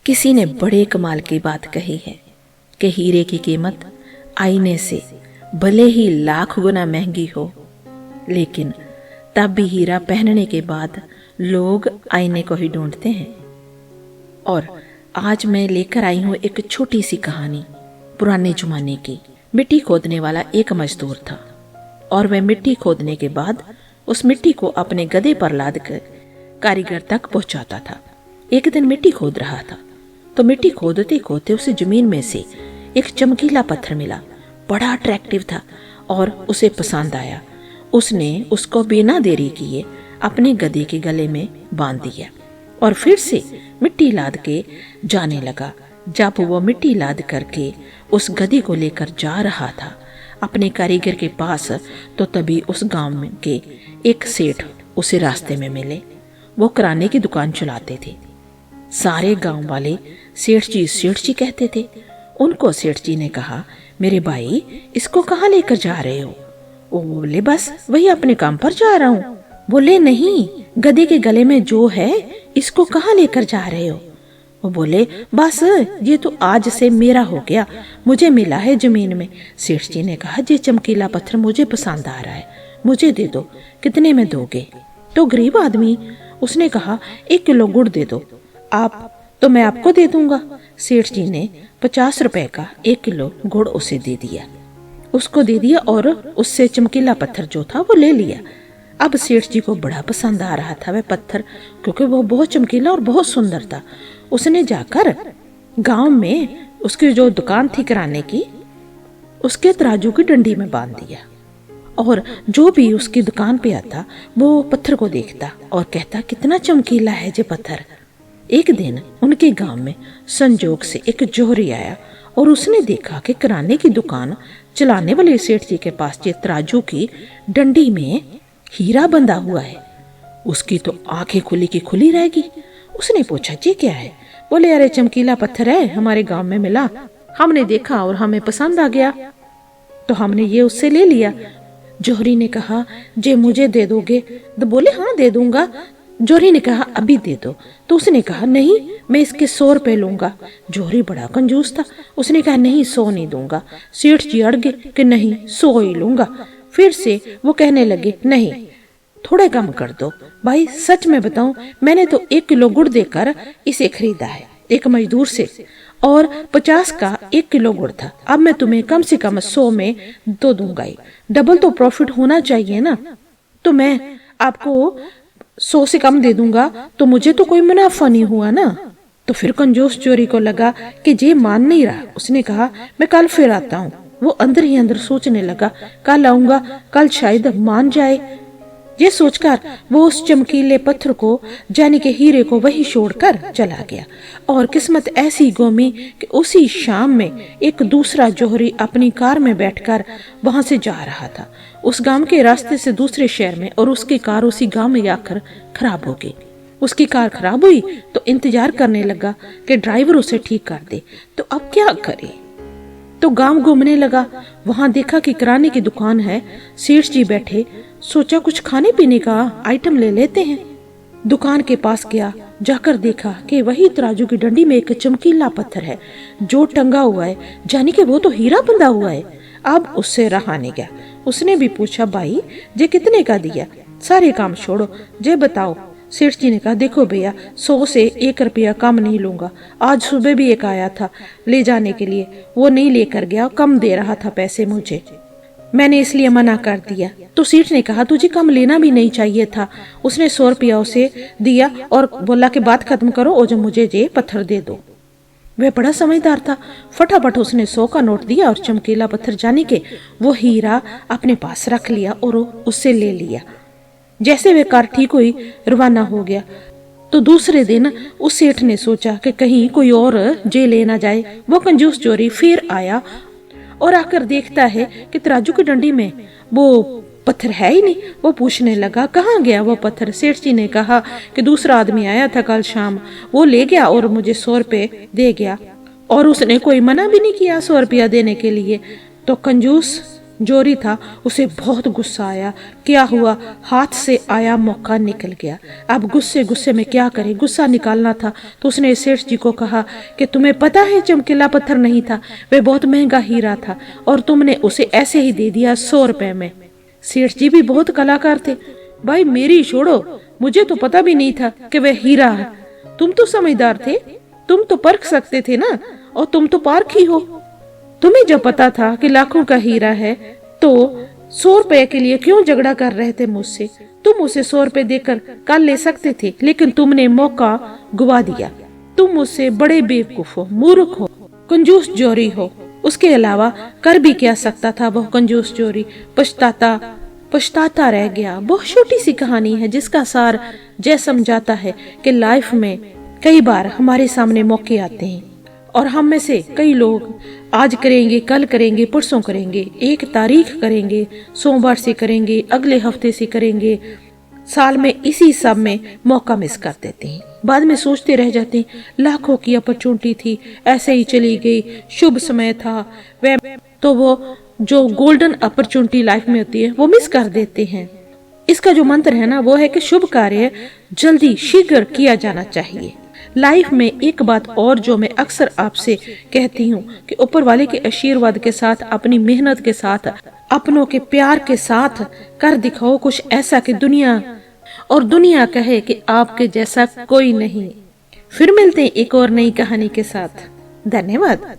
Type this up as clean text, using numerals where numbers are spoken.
किसी ने बड़े कमाल की बात कही है कि हीरे की कीमत आईने से भले ही लाख गुना महंगी हो, लेकिन तब भी हीरा पहनने के बाद लोग आईने को ही ढूंढते हैं। और आज मैं लेकर आई हूं एक छोटी सी कहानी पुराने जमाने की। मिट्टी खोदने वाला एक मजदूर था और वह मिट्टी खोदने के बाद उस मिट्टी को अपने गधे पर लाद कर कारीगर तक पहुंचाता था। एक दिन मिट्टी खोद रहा था तो मिट्टी खोदते खोदते उसे जमीन में से एक चमकीला पत्थर मिला। बड़ा अट्रैक्टिव था और उसे पसंद आया। उसने उसको बिना देरी किए अपने गधे के गले में बांध दिया और फिर से मिट्टी लाद के जाने लगा। जब वो मिट्टी लाद करके उस गधे को लेकर जा रहा था अपने कारीगर के पास, तो तभी उस गांव में के एक सेठ उसे रास्ते में मिले। वो किराने की दुकान चलाते थे। सारे गांव वाले सेठ जी कहते थे। उनको सेठ जी ने कहा, मेरे भाई इसको कहाँ लेकर जा रहे हो? वो बोले, बस वही अपने काम पर जा रहा हूँ। बोले, नहीं, गधे के गले में जो है इसको कहाँ लेकर जा रहे हो? वो बोले, बस ये तो आज से मेरा हो गया, मुझे मिला है जमीन में। सेठ जी ने कहा, ये चमकीला पत्थर मुझे पसंद आ रहा है, मुझे दे दो। कितने में दोगे? तो गरीब आदमी उसने कहा, 1 किलो गुड़ दे दो आप, तो मैं आपको दे दूंगा। सेठ जी ने 50 रुपए का 1 किलो गुड़ उसे दे दिया। उसको दे दिया और उससे चमकीला पत्थर जो था वो ले लिया। अब सेठ जी को बड़ा पसंद आ रहा था वह पत्थर, क्योंकि वो बहुत चमकीला और बहुत सुंदर था। उसने जाकर गांव में उसकी जो दुकान थी किराने की, उसके तराजू की डंडी में बांध दिया और जो भी उसकी दुकान पे आता वो पत्थर को देखता और कहता, कितना चमकीला है ये पत्थर। एक दिन उनके गांव में संजोग से एक जोहरी आया और उसने देखा कि किराने की दुकान चलाने वाले सेठ जी के पास ये तराजू की डंडी में हीरा बंधा हुआ है। उसकी तो आंखें खुली की खुली रहेगी। उसने पूछा, जी क्या है? बोले, अरे चमकीला पत्थर है, हमारे गांव में मिला, हमने देखा और हमें पसंद आ गया तो हमने ये उससे ले लिया। जोहरी ने कहा, जे मुझे दे दोगे? तो बोले, हाँ दे दूंगा। जोहरी ने कहा, अभी दे दो। तो उसने कहा, नहीं, मैं इसके 100 रुपए लूंगा। जोहरी बड़ा कंजूस था। उसने कहा, नहीं, 100 नहीं दूंगा। सेठ जी अड़ गए कि नहीं, 100 ही लूंगा। फिर से वो कहने लगे, नहीं, थोड़े कम कर दो। भाई सच में बताऊं, मैंने तो 1 किलो गुड़ देकर इसे खरीदा है एक मजदूर से, और 50 का 1 किलो गुड़ था। अब मैं तुम्हें कम से कम 100 में तो दूंगा ही, डबल तो प्रॉफिट होना चाहिए ना। तो मैं आपको 100 से कम दे दूंगा तो मुझे तो कोई मुनाफा नहीं हुआ ना। तो फिर कंजूस चोरी को लगा कि ये मान नहीं रहा। उसने कहा, मैं कल फिर आता हूँ। वो अंदर ही अंदर सोचने लगा, कल आऊंगा, कल शायद मान जाए। ये सोचकर वो उस चमकीले पत्थर को, यानी कि हीरे को, वही छोड़कर चला गया। और किस्मत ऐसी गोमी कि उसी शाम में एक दूसरा जोहरी अपनी कार में बैठकर वहां से जा रहा था, उस गांव के रास्ते से दूसरे शहर में, और उसकी कार उसी गांव में आकर खराब हो गई। उसकी कार खराब हुई तो इंतजार करने लगा कि ड्राइवर उसे ठीक कर दे। तो अब क्या करे? तो गांव घूमने लगा। वहां देखा कि किराने की दुकान है, सेठ जी बैठे। सोचा कुछ खाने पीने का आइटम ले लेते हैं। दुकान के पास गया, जाकर देखा कि वही तराजू की डंडी में एक चमकीला पत्थर है जो टंगा हुआ है, जानी कि वो तो हीरा बंधा हुआ है। अब उससे रहा नहीं गया। उसने भी पूछा, भाई ये कितने का दिया? सारे काम छोड़ो, ये बताओ। सेठ जी ने कहा, देखो भैया, 100 से 1 रुपया कम नहीं लूंगा। आज सुबह भी एक आया था ले जाने के लिए, वो नहीं लेकर गया, कम दे रहा था पैसे मुझे, मैंने इसलिए मना कर दिया। तो सेठ ने कहा, तुझे कम लेना भी नहीं चाहिए था। उसने 100 रुपया उसे दिया और बोला कि बात खत्म करो और जो मुझे ये पत्थर दे दो। वह बड़ा समझदार था। फटाफट उसने 100 का नोट दिया और चमकीला पत्थर, जाने के वो हीरा, अपने पास रख लिया और उससे ले लिया। जैसे वे कार ठीक हुई, रवाना हो गया। तो दूसरे दिन उस सेठ ने सोचा कि कहीं कोई और जे लेना जाए। वो कंजूस चोरी फिर आया और आकर देखता है कि तराजू की डंडी में वो पत्थर है ही नहीं। वो पूछने लगा, कहाँ गया वो पत्थर? सेठ जी ने कहा कि दूसरा आदमी आया था कल शाम, वो ले गया और मुझे 100 रुपए दे गया, और उसने कोई मना भी नहीं किया 100 रुपया देने के लिए। तो कंजूस जोरी था, उसे बहुत गुस्सा आया। क्या हुआ, हाथ से आया मौका निकल गया। अब गुस्से में क्या करे, गुस्सा निकालना था तो उसने सेठ जी को कहा कि तुम्हें पता है चमकीला पत्थर नहीं था, वह बहुत महंगा हीरा था और तुमने उसे ऐसे ही दे दिया 100 रुपए में। सेठ जी भी बहुत कलाकार थे। भाई मेरी छोड़ो, मुझे तो पता भी नहीं था कि वह हीरा है। तुम तो समझदार थे, तुम तो परख सकते थे ना, और तुम तो पारखी हो। तुम्हें जब पता था कि लाखों का हीरा है तो 100 रुपए के लिए क्यों झगड़ा कर रहे थे मुझसे? तुम उसे 100 रुपए देकर कल ले सकते थे, लेकिन तुमने मौका गुवा दिया। तुम मुझसे बड़े बेवकूफ हो, मूर्ख हो, कंजूस जोरी हो। उसके अलावा कर भी क्या सकता था वह कंजूस जोरी? पछताता रह गया। बहुत छोटी सी कहानी है जिसका सार यह समझाता है कि लाइफ में कई बार हमारे सामने मौके आते हैं और हम में से कई लोग आज करेंगे, कल करेंगे, परसों करेंगे, एक तारीख करेंगे, सोमवार से करेंगे, अगले हफ्ते से करेंगे, साल में इसी सब में मौका मिस कर देते हैं। बाद में सोचते रह जाते हैं लाखों की अपॉर्चुनिटी थी, ऐसे ही चली गई, शुभ समय था, वह तो वो जो गोल्डन अपॉर्चुनिटी लाइफ में होती है वो मिस कर देते हैं। इसका जो मंत्र है ना, वो है कि शुभ कार्य जल्दी शीघ्र किया जाना चाहिए। लाइफ में एक बात और जो मैं अक्सर आपसे कहती हूँ कि ऊपर वाले के आशीर्वाद के साथ, अपनी मेहनत के साथ, अपनों के प्यार के साथ कर दिखाओ कुछ ऐसा कि दुनिया कहे कि आपके जैसा कोई नहीं। फिर मिलते हैं एक और नई कहानी के साथ। धन्यवाद।